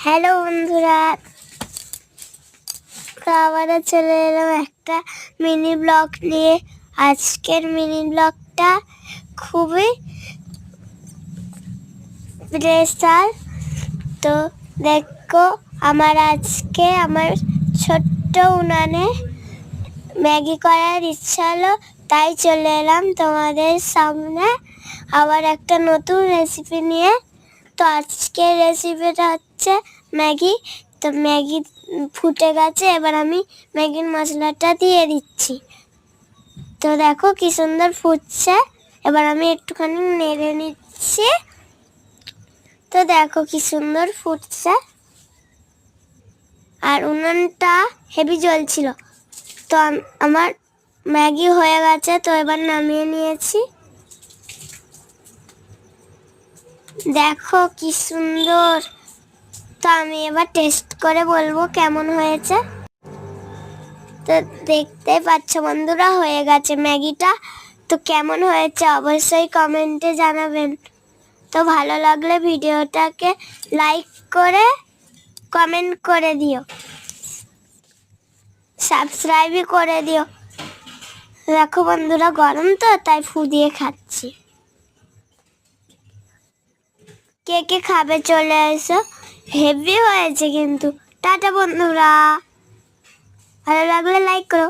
Hello বন্ধুরা, তো আবারও চলে এলাম একটা মিনি ব্লগ নিয়ে। আজকের মিনি ব্লগটা খুবই স্পেশাল। তো দেখো, আজকে আমার ছোট্ট উনানে ম্যাগি করার ইচ্ছা হলো, তাই চলে এলাম তোমাদের সামনে আবার একটা নতুন রেসিপি নিয়ে। তো আজকের রেসিপিটা হচ্ছে ম্যাগি। তো ম্যাগি ফুটে গেছে, এবার আমি ম্যাগির মশলাটা দিয়ে দিচ্ছি। তো দেখো কি সুন্দর ফুটছে, এবার আমি একটুখানি নেড়ে নিচ্ছি। তো দেখো কি সুন্দর ফুটছে, আর উনুনটা হেভি জ্বলছিল। তো আমার ম্যাগি হয়ে গেছে, তো এবার নামিয়ে নিয়েছি। দেখো কি সুন্দর। তো আমি এবার টেস্ট করে বলবো কেমন হয়েছে। তো দেখতেই পাচ্ছ বন্ধুরা, হয়ে গেছে ম্যাগিটা। তো কেমন হয়েছে অবশ্যই কমেন্টে জানাবেন। তো ভালো লাগলে ভিডিওটাকে লাইক করে কমেন্ট করে দিও, সাবস্ক্রাইবই করে দিও। দেখো বন্ধুরা, গরম তো তাই ফু দিয়ে খাচ্ছি। কে কে খাবে চলে এসো, হেভি হয়েছে কিন্তু। টাটা বন্ধুরা, ভালো লাগলে লাইক করো।